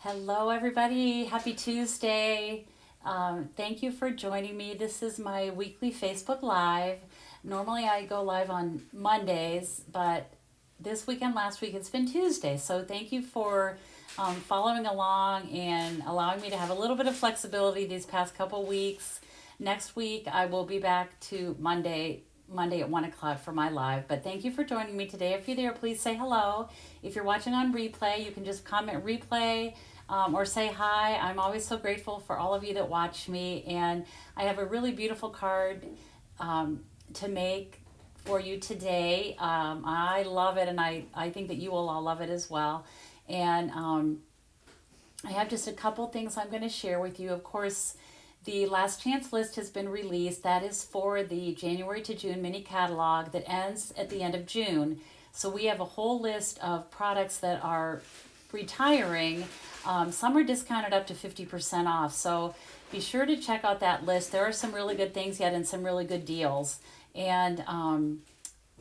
Hello, everybody. Happy Tuesday. Thank you for joining me. This is my weekly Facebook Live. Normally, I go live on Mondays, but this weekend, last week, it's been Tuesday. So, thank you for following along and allowing me to have a little bit of flexibility these past couple weeks. Next week, I will be back to Monday at 1 o'clock for my live. But thank you for joining me today. If you're there, please say hello. If you're watching on replay, you can just comment replay or say hi. I'm always so grateful for all of you that watch me. And I have a really beautiful card to make for you today. I love it, and I think that you will all love it as well. And I have just a couple things I'm going to share with you. Of course, the last chance list has been released. That is for the January to June mini catalog that ends at the end of June. So we have a whole list of products that are retiring. Some are discounted up to 50% off. So be sure to check out that list. There are some really good things yet and some really good deals. And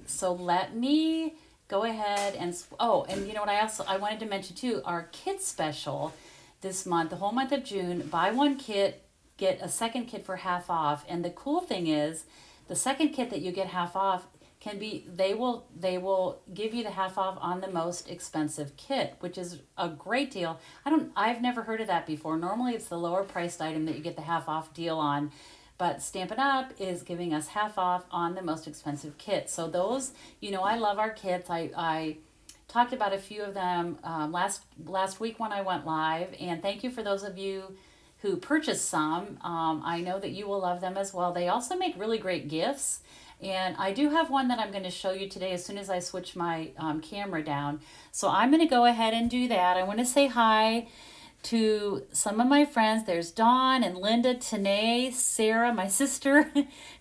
so let me go ahead and, and you know what, I wanted to mention too, our kit special this month, the whole month of June, buy one kit, get a second kit for half off. And the cool thing is, the second kit that you get half off can be, they will give you the half off on the most expensive kit, which is a great deal. I've never heard of that before. Normally it's the lower priced item that you get the half off deal on, but Stampin' Up! Is giving us half off on the most expensive kit. So those, I love our kits. I talked about a few of them last week when I went live, and thank you for those of you who purchased some. I know that you will love them as well. They also make really great gifts. And I do have one that I'm going to show you today as soon as I switch my camera down. So I'm going to go ahead and do that. I want to say hi to some of my friends. There's Dawn and Linda, Tanae, Sarah, my sister,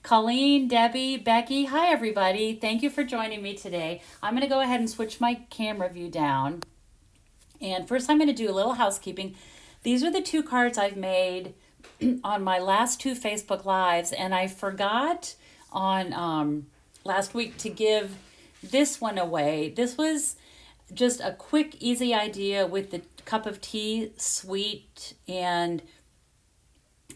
Colleen, Debbie, Becky. Hi, everybody. Thank you for joining me today. I'm going to go ahead and switch my camera view down. And first I'm going to do a little housekeeping. These are the two cards I've made on my last two Facebook Lives, and I forgot on last week to give this one away. This was just a quick, easy idea with the cup of tea, sweet, and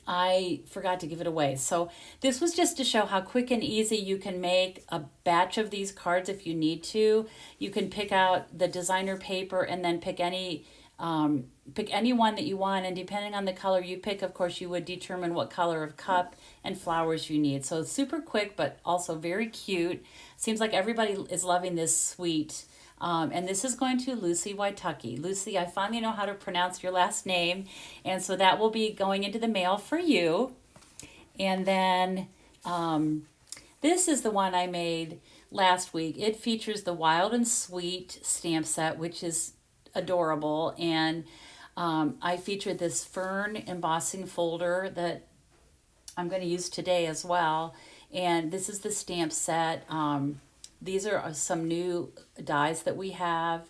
I forgot to give it away. So this was just to show how quick and easy you can make a batch of these cards if you need to. You can pick out the designer paper and then pick any one that you want, and depending on the color you pick, of course, you would determine what color of cup and flowers you need. So it's super quick, but also very cute. Seems like everybody is loving this sweet. And this is going to Lucy Waitucky. Lucy, I finally know how to pronounce your last name, and so that will be going into the mail for you. And then this is the one I made last week. It features the Wild and Sweet stamp set, which is adorable, and I featured this fern embossing folder that I'm going to use today as well, and this is the stamp set. These are some new dies that we have,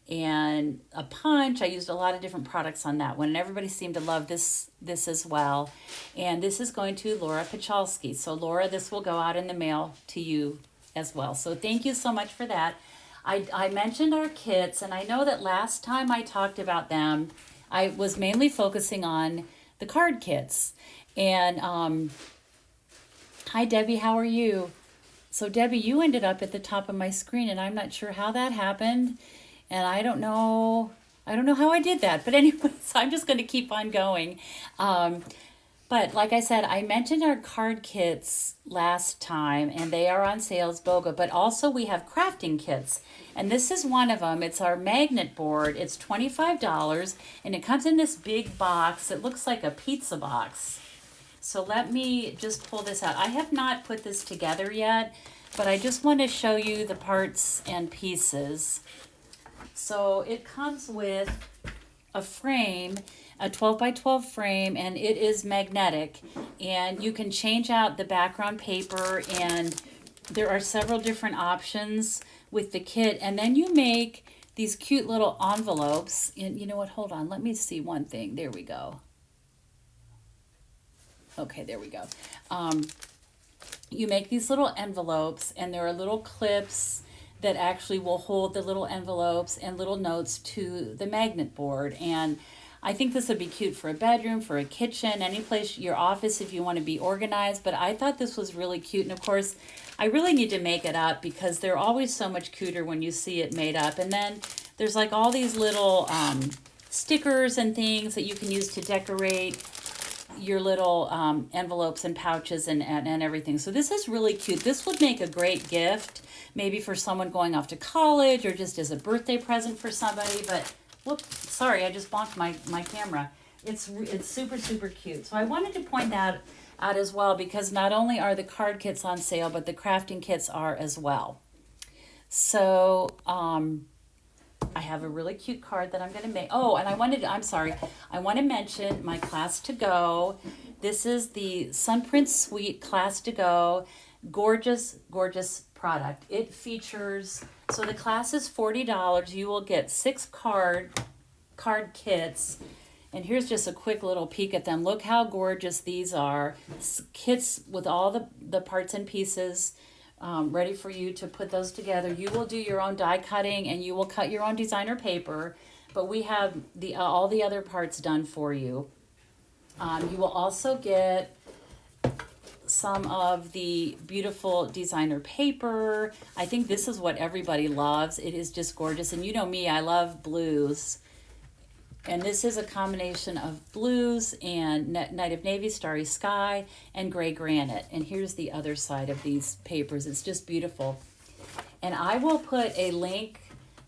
and a punch. I used a lot of different products on that one, and everybody seemed to love this as well. And this is going to Laura Pachalski. So Laura, this will go out in the mail to you as well. So thank you so much for that. I mentioned our kits, and I know that last time I talked about them, I was mainly focusing on the card kits. And hi, Debbie, how are you? So Debbie, you ended up at the top of my screen, and I'm not sure how that happened, and I don't know how I did that. But anyways, I'm just going to keep on going. But like I said, I mentioned our card kits last time, and they are on sales, BOGA, but also we have crafting kits. And this is one of them. It's our magnet board. It's $25, and it comes in this big box. It looks like a pizza box. So let me just pull this out. I have not put this together yet, but I just want to show you the parts and pieces. So it comes with a frame, a 12 by 12 frame, and it is magnetic, and you can change out the background paper, and there are several different options with the kit. And then you make these cute little envelopes, and you know what, hold on, let me see one thing. There we go. Okay, there we go. You make these little envelopes, and there are little clips that actually will hold the little envelopes and little notes to the magnet board. And I think this would be cute for a bedroom, for a kitchen, any place, your office if you want to be organized. But I thought this was really cute. And of course, I really need to make it up because they're always so much cuter when you see it made up. And then there's like all these little stickers and things that you can use to decorate your little envelopes and pouches and everything. So this is really cute. This would make a great gift, maybe for someone going off to college or just as a birthday present for somebody. But whoops, sorry, I just bonked my camera. It's super, super cute. So I wanted to point that out as well, because not only are the card kits on sale, but the crafting kits are as well. So I have a really cute card that I'm going to make. Oh, and I want to mention my class to go. This is the Sunprint Suite class to go. Gorgeous, gorgeous product. It features, so the class is $40. You will get 6 card kits. And here's just a quick little peek at them. Look how gorgeous these are. Kits with all the parts and pieces ready for you to put those together. You will do your own die cutting and you will cut your own designer paper, but we have all the other parts done for you. You will also get some of the beautiful designer paper. I think this is what everybody loves. It is just gorgeous. And you know me, I love blues. And this is a combination of blues and Night of Navy, Starry Sky, and Gray Granite. And here's the other side of these papers. It's just beautiful. And I will put a link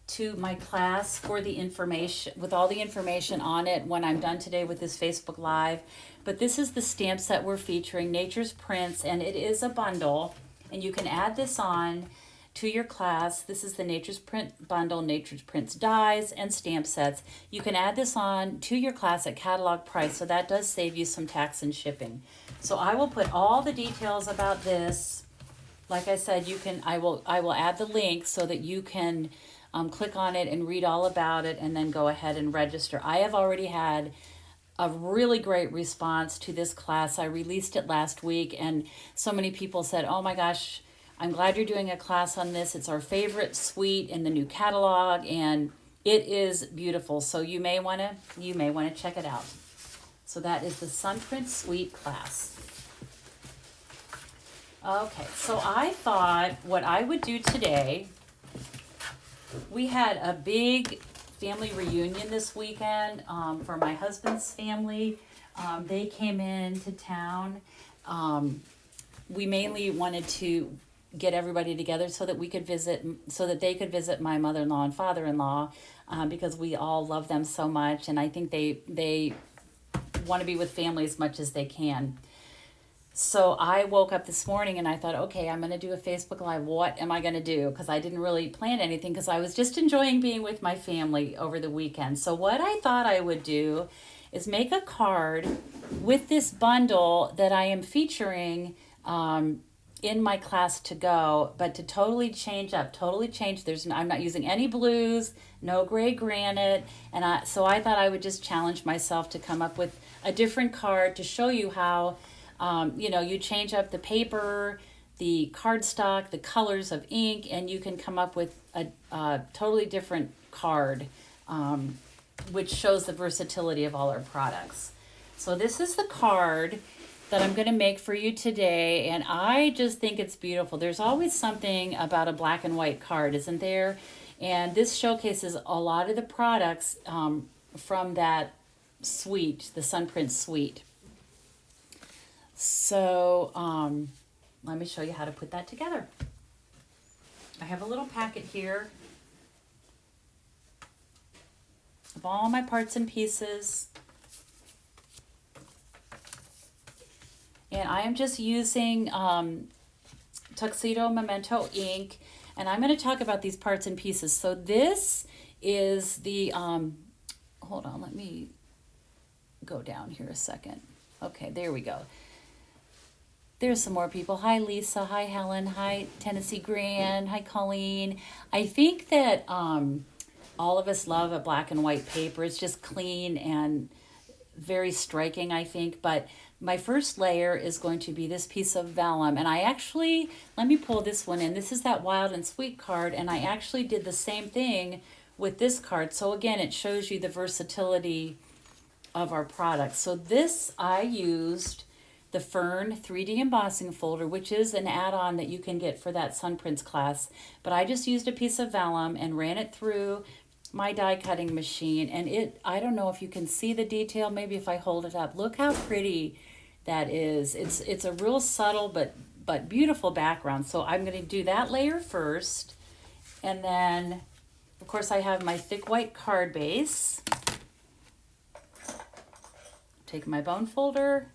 to my class for the information, with all the information on it when I'm done today with this Facebook Live. But this is the stamp set we're featuring, Nature's Prints, and it is a bundle. And you can add this on to your class. This is the Nature's Print bundle, Nature's Prints dies and stamp sets. You can add this on to your class at catalog price, so that does save you some tax and shipping. So I will put all the details about this. Like I said, I will add the link so that you can click on it and read all about it and then go ahead and register. I have already had a really great response to this class. I released it last week and so many people said, oh my gosh, I'm glad you're doing a class on this. It's our favorite suite in the new catalog, and it is beautiful. So you may want to check it out. So that is the Sunprint Suite class. Okay, so I thought what I would do today, we had a big family reunion this weekend for my husband's family. They came into town. We mainly wanted to get everybody together so that they could visit my mother-in-law and father-in-law, because we all love them so much, and I think they want to be with family as much as they can. So I woke up this morning and I thought, okay, I'm going to do a Facebook Live. What am I going to do? Because I didn't really plan anything, because I was just enjoying being with my family over the weekend. So what I thought I would do is make a card with this bundle that I am featuring in my class to go, but to totally change. I'm not using any blues, no gray granite, and so I thought I would just challenge myself to come up with a different card to show you how, you change up the paper, the cardstock, the colors of ink, and you can come up with a totally different card, which shows the versatility of all our products. So this is the card that I'm going to make for you today, and I just think it's beautiful. There's always something about a black and white card, isn't there? And this showcases a lot of the products from that suite, the Sunprint Suite. So let me show you how to put that together. I have a little packet here of all my parts and pieces. And I am just using Tuxedo Memento ink, and I'm going to talk about these parts and pieces. So this is the, hold on, let me go down here a second. Okay, there we go. There's some more people. Hi, Lisa. Hi, Helen. Hi, Tennessee Grand. Hi, Colleen. I think that all of us love a black and white paper. It's just clean and very striking, I think. But my first layer is going to be this piece of vellum. And I actually, let me pull this one in. This is that Wild and Sweet card. And I actually did the same thing with this card. So again, it shows you the versatility of our products. So this, I used the Fern 3D embossing folder, which is an add-on that you can get for that Sunprints class. But I just used a piece of vellum and ran it through my die cutting machine, and I don't know if you can see the detail, maybe if I hold it up. Look how pretty that is. It's a real subtle but beautiful background. So I'm going to do that layer first, and then of course I have my thick white card base. Take my bone folder,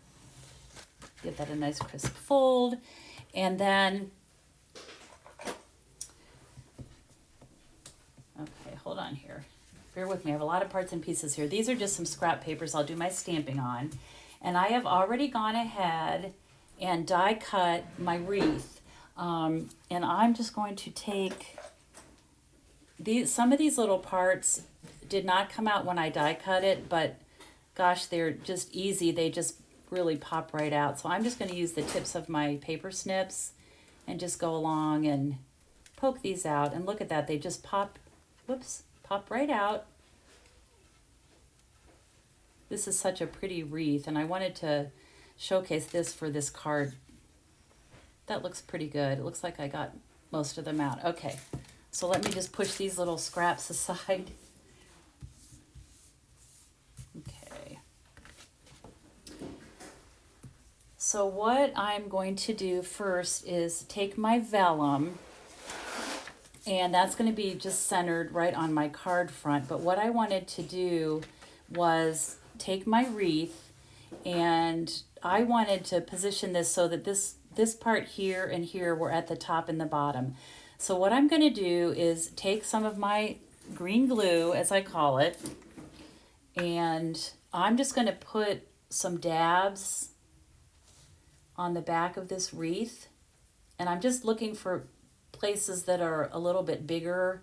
give that a nice crisp fold, and then, okay, hold on here. Bear with me, I have a lot of parts and pieces here. These are just some scrap papers I'll do my stamping on. And I have already gone ahead and die cut my wreath. And I'm just going to take some of these little parts did not come out when I die cut it, but gosh, they're just easy. They just really pop right out. So I'm just going to use the tips of my paper snips and just go along and poke these out. And look at that, they just pop, whoops, pop right out. This is such a pretty wreath, and I wanted to showcase this for this card. That looks pretty good. It looks like I got most of them out. Okay, so let me just push these little scraps aside. Okay. So what I'm going to do first is take my vellum, and that's going to be just centered right on my card front. But what I wanted to do was take my wreath, and I wanted to position this so that this part here and here were at the top and the bottom. So what I'm going to do is take some of my green glue, as I call it, and I'm just going to put some dabs on the back of this wreath, and I'm just looking for places that are a little bit bigger.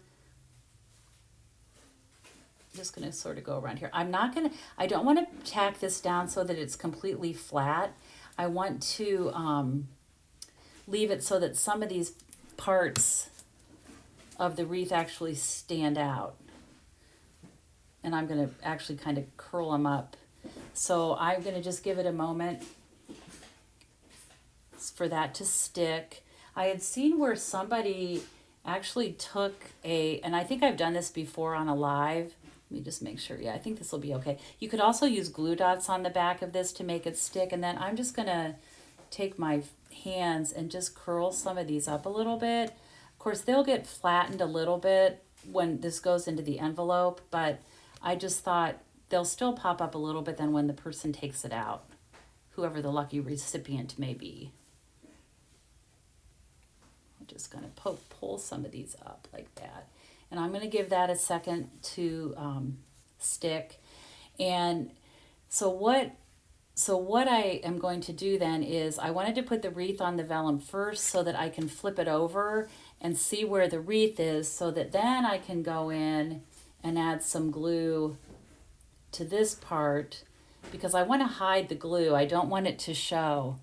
Just going to sort of go around here. I don't want to tack this down so that it's completely flat. I want to leave it so that some of these parts of the wreath actually stand out. And I'm going to actually kind of curl them up. So I'm going to just give it a moment for that to stick. I had seen where somebody actually took and I think I've done this before on a live. Let me just make sure. Yeah, I think this will be okay. You could also use glue dots on the back of this to make it stick. And then I'm just going to take my hands and just curl some of these up a little bit. Of course, they'll get flattened a little bit when this goes into the envelope, but I just thought they'll still pop up a little bit then when the person takes it out, whoever the lucky recipient may be. I'm just going to pull some of these up like that. And I'm going to give that a second to stick. And so what I am going to do then is I wanted to put the wreath on the vellum first so that I can flip it over and see where the wreath is, so that then I can go in and add some glue to this part, because I want to hide the glue. I don't want it to show.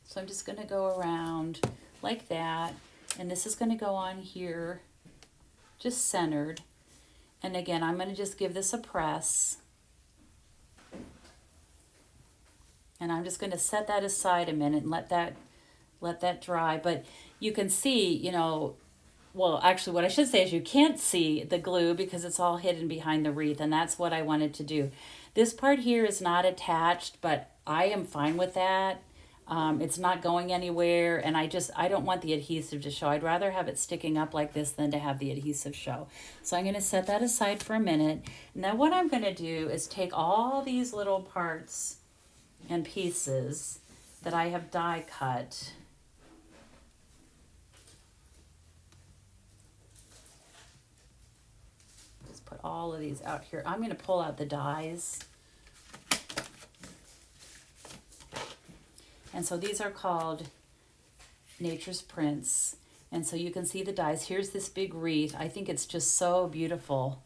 So I'm just going to go around like that. And this is going to go on here, just centered. And again, I'm going to just give this a press. And I'm just going to set that aside a minute and let that dry. But you can see, well, actually what I should say is you can't see the glue because it's all hidden behind the wreath. And that's what I wanted to do. This part here is not attached, but I am fine with that. It's not going anywhere, and I don't want the adhesive to show. I'd rather have it sticking up like this than to have the adhesive show. So I'm going to set that aside for a minute. Now what I'm going to do is take all these little parts and pieces that I have die cut. Just put all of these out here. I'm going to pull out the dies. And so these are called Nature's Prints. And so you can see the dies. Here's this big wreath. I think it's just so beautiful.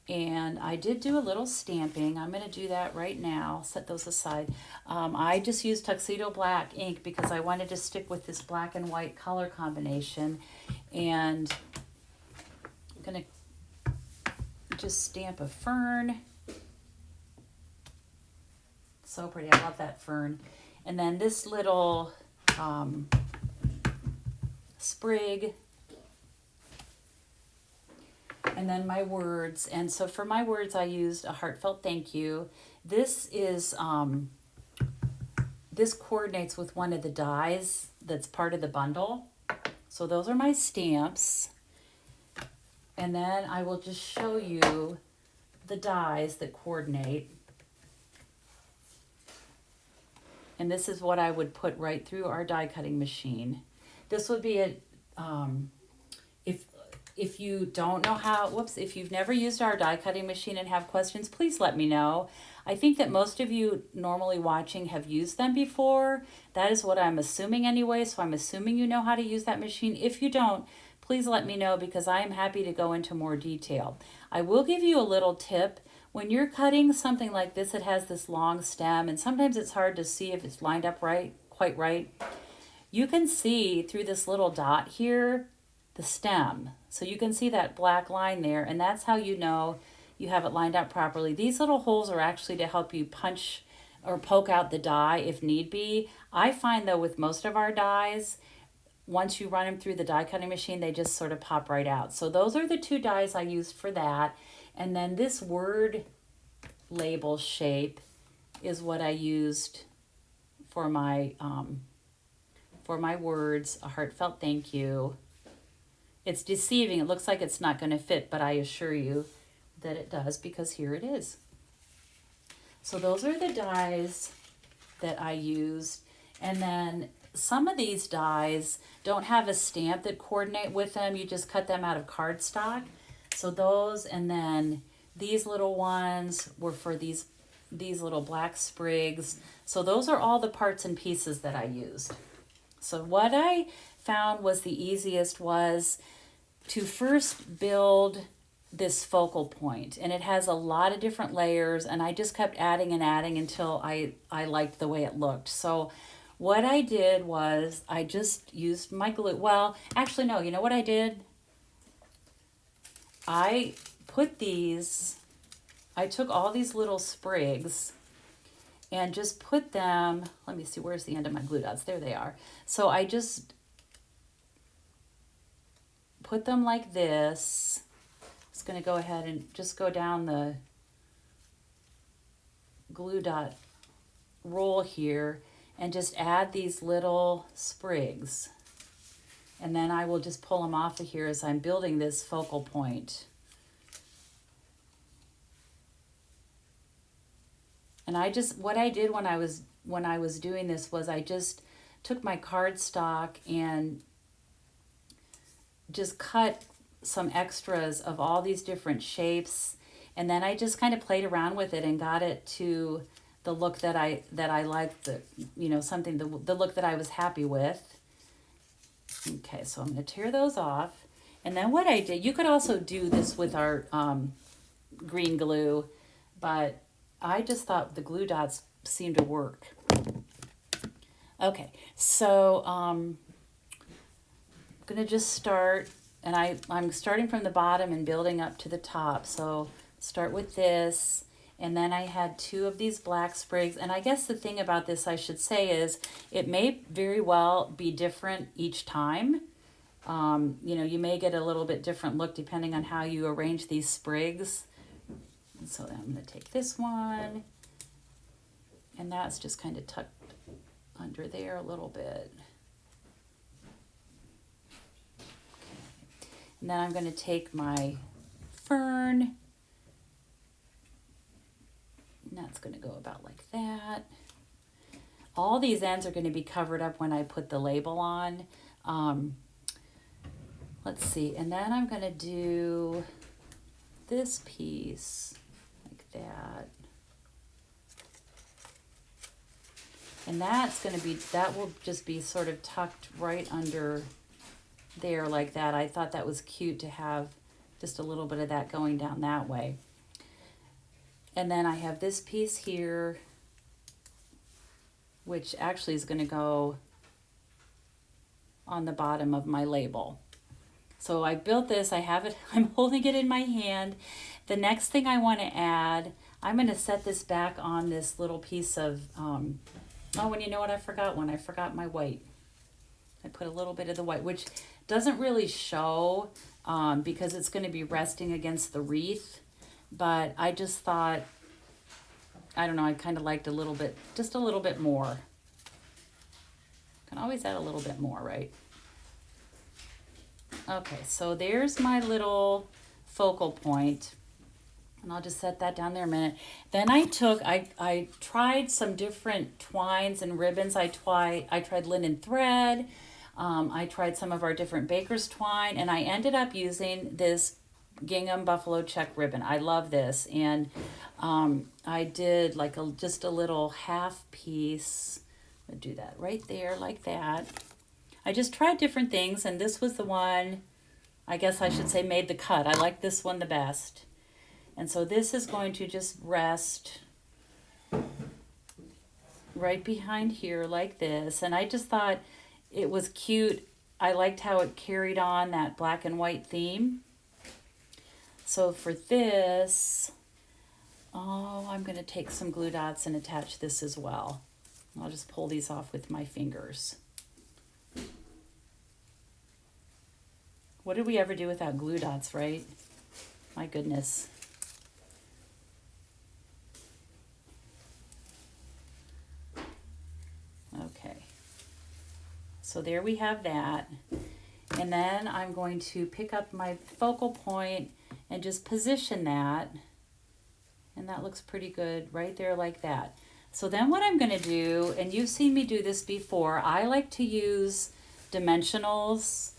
And I did do a little stamping. I'm going to do that right now. Set those aside. I just used Tuxedo Black ink because I wanted to stick with this black and white color combination. And I'm going to just stamp a fern. So pretty. I love that fern. And then this little sprig. And then my words. And so for my words, I used a heartfelt thank you. This is, this coordinates with one of the dies that's part of the bundle. So those are my stamps. And then I will just show you the dies that coordinate. And this is what I would put right through our die cutting machine. This would be a, if you don't know how, if you've never used our die cutting machine and have questions, please let me know. I think that most of you normally watching have used them before. That is what I'm assuming anyway, so I'm assuming you know how to use that machine. If you don't, please let me know because I am happy to go into more detail. I will give you a little tip. When you're cutting something like this, it has this long stem, and sometimes it's hard to see if it's lined up right, quite right. You can see through this little dot here, the stem. So you can see that black line there, and that's how you know you have it lined up properly. These little holes are actually to help you punch or poke out the die if need be. I find though with most of our dies, once you run them through the die cutting machine, they just sort of pop right out. So those are the two dies I used for that. And then this word label shape is what I used for my words, a heartfelt thank you. It's deceiving. It looks like it's not going to fit, but I assure you that it does because here it is. So those are the dies that I used. And then some of these dies don't have a stamp that coordinate with them. You just cut them out of cardstock. So those, and then these little ones were for these little black sprigs. So those are all the parts and pieces that I used. So what I found was the easiest was to first build this focal point, and it has a lot of different layers, and I just kept adding and adding until I liked the way it looked. So what I did was I just used my glue. Well, actually no, you know what I did? I took all these little sprigs and just put them, let me see, where's the end of my glue dots? There they are. So I just put them like this. It's going to go ahead and just go down the glue dot roll here and just add these little sprigs. And then I will just pull them off of here as I'm building this focal point. And what I did when I was doing this was I just took my cardstock and just cut some extras of all these different shapes, and then I just kind of played around with it and got it to the look that I liked, the look that I was happy with. Okay, so I'm going to tear those off. And then what I did, you could also do this with our green glue, but I just thought the glue dots seemed to work. Okay, so I'm going to just start, and I'm starting from the bottom and building up to the top. So start with this, and then I had 2 of these black sprigs. And I guess the thing about this I should say is it may very well be different each time. You may get a little bit different look depending on how you arrange these sprigs. And so I'm going to take this one, and that's just kind of tucked under there a little bit. And then I'm going to take my fern, and that's going to go about like that. All these ends are going to be covered up when I put the label on. Let's see, and then I'm going to do this piece like that. And that will just be sort of tucked right under there like that. I thought that was cute to have just a little bit of that going down that way. And then I have this piece here, which actually is going to go on the bottom of my label. So I built this, I have it, I'm holding it in my hand. The next thing I want to add, I'm going to set this back on this little piece of, oh, and you know what I forgot one? I forgot my white. I put a little bit of the white, which doesn't really show because it's going to be resting against the wreath. But I just thought, I don't know, I kind of liked a little bit, just a little bit more. Can always add a little bit more, right? Okay, so there's my little focal point. And I'll just set that down there a minute. Then I tried some different twines and ribbons. I tried linen thread. I tried some of our different baker's twine. And I ended up using this gingham buffalo check ribbon. I love this. And I did like just a little half piece. I'm going to do that right there like that. I just tried different things. And this was the one, I guess I should say, made the cut. I like this one the best. And so this is going to just rest right behind here like this. And I just thought it was cute. I liked how it carried on that black and white theme. So for this, I'm going to take some glue dots and attach this as well. I'll just pull these off with my fingers. What did we ever do without glue dots, right? My goodness. Okay, so there we have that. And then I'm going to pick up my focal point and just position that. And that looks pretty good right there like that. So then what I'm going to do, and you've seen me do this before, I like to use dimensionals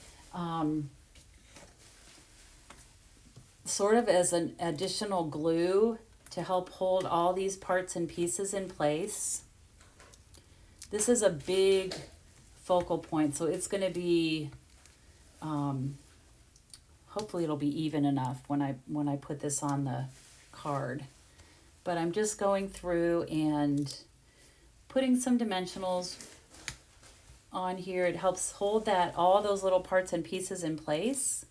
sort of as an additional glue to help hold all these parts and pieces in place. This is a big focal point, so it's going to be, hopefully it'll be even enough when I put this on the card. But I'm just going through and putting some dimensionals on here. It helps hold all those little parts and pieces in place.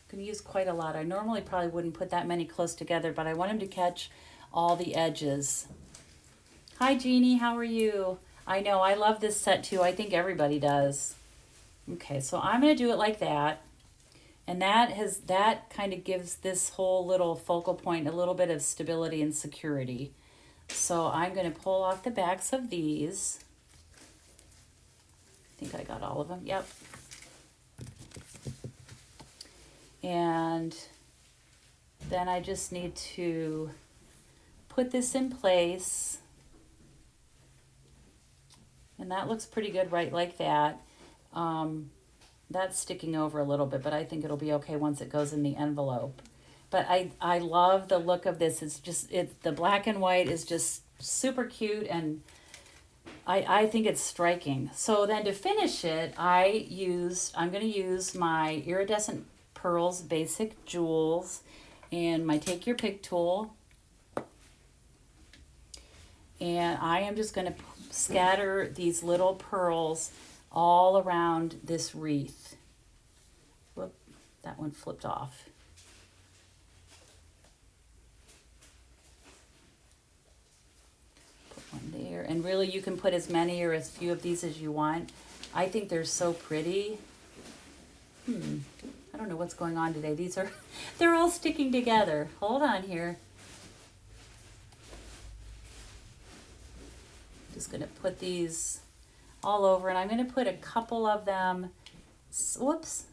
I'm going to use quite a lot. I normally probably wouldn't put that many close together, but I want them to catch all the edges. Hi, Jeannie. How are you? I know. I love this set, too. I think everybody does. Okay, so I'm going to do it like that. And that kind of gives this whole little focal point a little bit of stability and security. So I'm going to pull off the backs of these. I think I got all of them. Yep. And then I just need to put this in place. And that looks pretty good right like that. That's sticking over a little bit, but I think it'll be okay once it goes in the envelope. But I love the look of this. The black and white is just super cute, and I think it's striking. So then to finish it, I'm going to use my Iridescent Pearls Basic Jewels and my Take Your Pick tool. And I am just going to scatter these little pearls all around this wreath. Whoop, that one flipped off. Put one there. And really you can put as many or as few of these as you want. I think they're so pretty. I don't know what's going on today. They're all sticking together. Hold on here. Just going to put these all over, and I'm going to put a couple of them. Whoops.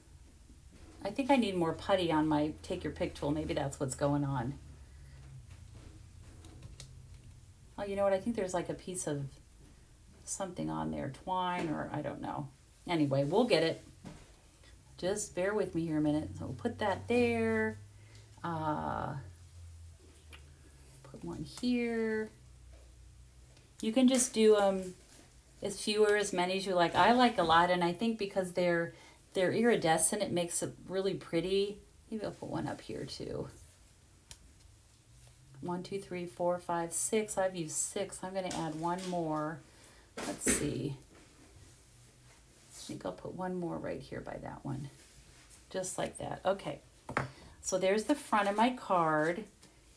I think I need more putty on my Take Your Pick tool. Maybe that's what's going on. Oh, you know what? I think there's like a piece of something on there. Twine, or I don't know. Anyway, we'll get it. Just bear with me here a minute. So we'll put that there. Put one here. You can just do as few or as many as you like. I like a lot, and I think because they're iridescent, it makes it really pretty. Maybe I'll put one up here too. 1, 2, 3, 4, 5, 6. I've used 6. I'm going to add one more. Let's see. think I'll put one more right here by that one. Just like that. Okay. So there's the front of my card.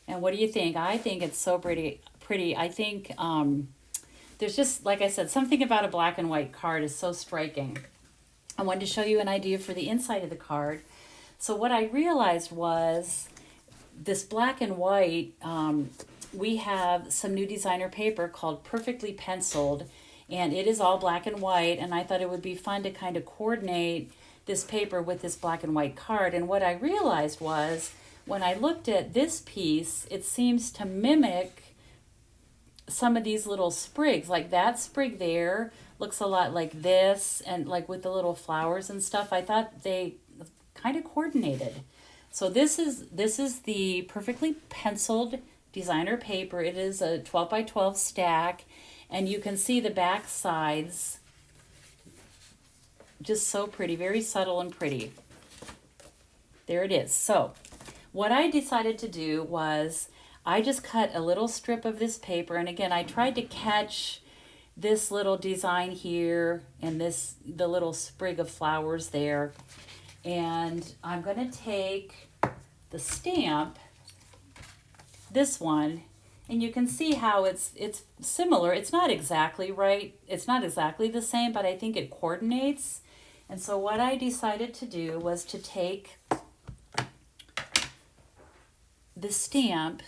And what do you think? I think it's so pretty. I think there's just, like I said, something about a black and white card is so striking. I wanted to show you an idea for the inside of the card. So what I realized was this black and white, we have some new designer paper called Perfectly Penciled, and it is all black and white, and I thought it would be fun to kind of coordinate this paper with this black and white card. And what I realized was, when I looked at this piece, it seems to mimic some of these little sprigs. Like that sprig there looks a lot like this, and like with the little flowers and stuff. I thought they kind of coordinated. So this is the Perfectly Penciled designer paper. It is a 12 by 12 stack, and you can see the back sides. Just so pretty, very subtle and pretty. There it is. So what I decided to do was I just cut a little strip of this paper, and again, I tried to catch this little design here and the little sprig of flowers there. And I'm going to take the stamp, this one, and you can see how it's similar. It's not exactly right. It's not exactly the same, but I think it coordinates. And so what I decided to do was to take the stamp,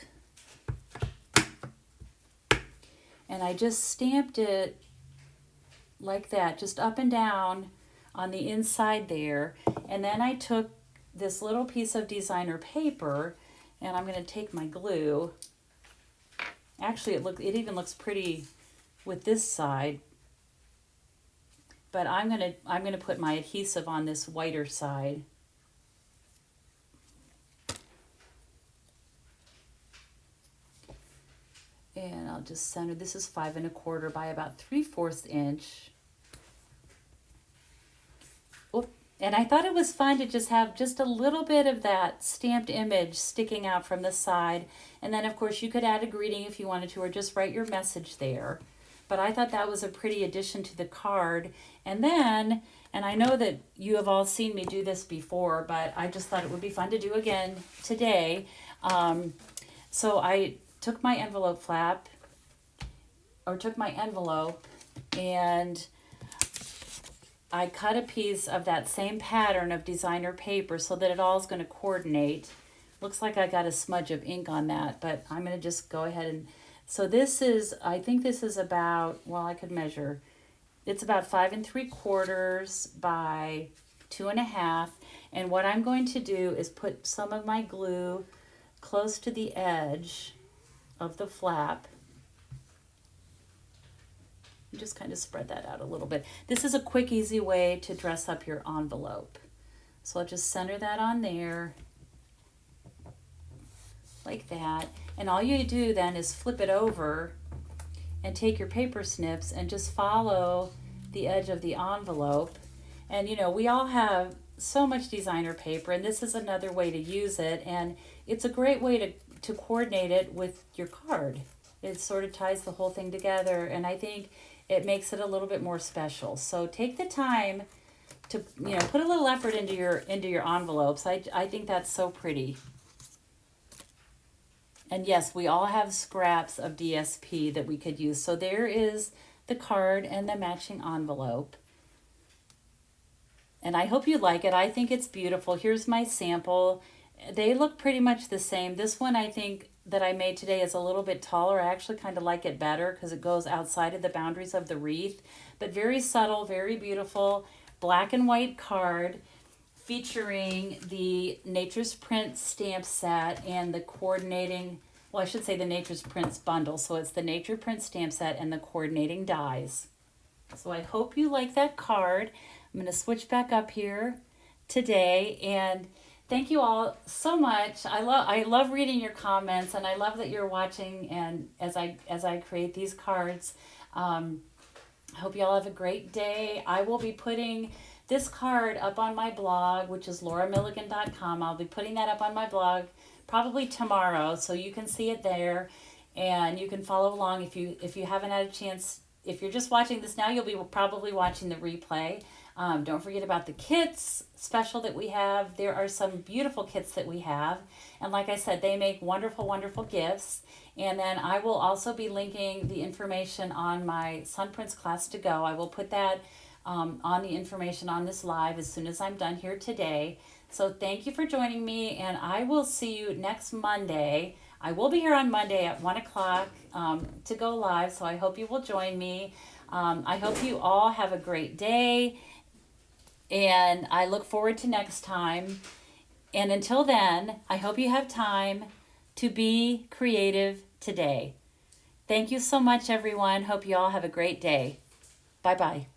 and I just stamped it like that, just up and down on the inside there. And then I took this little piece of designer paper, and I'm going to take my glue. Actually, it even looks pretty with this side. But I'm going to put my adhesive on this whiter side. And I'll just center. This is 5 1/4 by about 3/4 inch. Oop. And I thought it was fun to just have just a little bit of that stamped image sticking out from the side. And then, of course, you could add a greeting if you wanted to, or just write your message there. But I thought that was a pretty addition to the card. And then, and I know that you have all seen me do this before, but I just thought it would be fun to do again today. So I took my envelope flap, or took my envelope, and I cut a piece of that same pattern of designer paper so that it all is going to coordinate. Looks like I got a smudge of ink on that, but I'm going to just go ahead and... So this is, I think this is about, well, I could measure. It's about 5 3/4 by 2 1/2. And what I'm going to do is put some of my glue close to the edge of the flap. Just kind of spread that out a little bit. This is a quick, easy way to dress up your envelope. So I'll just center that on there, like that. And all you do then is flip it over and take your paper snips and just follow the edge of the envelope. And you know, we all have so much designer paper, and this is another way to use it. And it's a great way to coordinate it with your card. It sort of ties the whole thing together, and I think it makes it a little bit more special. So take the time to, you know, put a little effort into your envelopes. I think that's so pretty. And yes, we all have scraps of DSP that we could use. So there is the card and the matching envelope. And I hope you like it. I think it's beautiful. Here's my sample. They look pretty much the same. This one I think that I made today is a little bit taller. I actually kind of like it better because it goes outside of the boundaries of the wreath. But very subtle, very beautiful, black and white card featuring the Nature's Prints stamp set and the coordinating, well, I should say the Nature's Prints bundle. So it's the Nature Prints stamp set and the coordinating dies. So I hope you like that card. I'm going to switch back up here today, and thank you all so much. I love reading your comments, and I love that you're watching and as I create these cards. I hope you all have a great day. I will be putting this card up on my blog, which is lauramilligan.com. I'll be putting that up on my blog probably tomorrow, so you can see it there, and you can follow along if you haven't had a chance. If you're just watching this now, you'll be probably watching the replay. Don't forget about the kits special that we have. There are some beautiful kits that we have. And like I said, they make wonderful, wonderful gifts. And then I will also be linking the information on my Sun Prince class to go. I will put that on the information on this live as soon as I'm done here today. So thank you for joining me, and I will see you next Monday. I will be here on Monday at 1 o'clock to go live, so I hope you will join me. I hope you all have a great day, and I look forward to next time. And until then, I hope you have time to be creative today. Thank you so much, everyone. Hope you all have a great day. Bye-bye.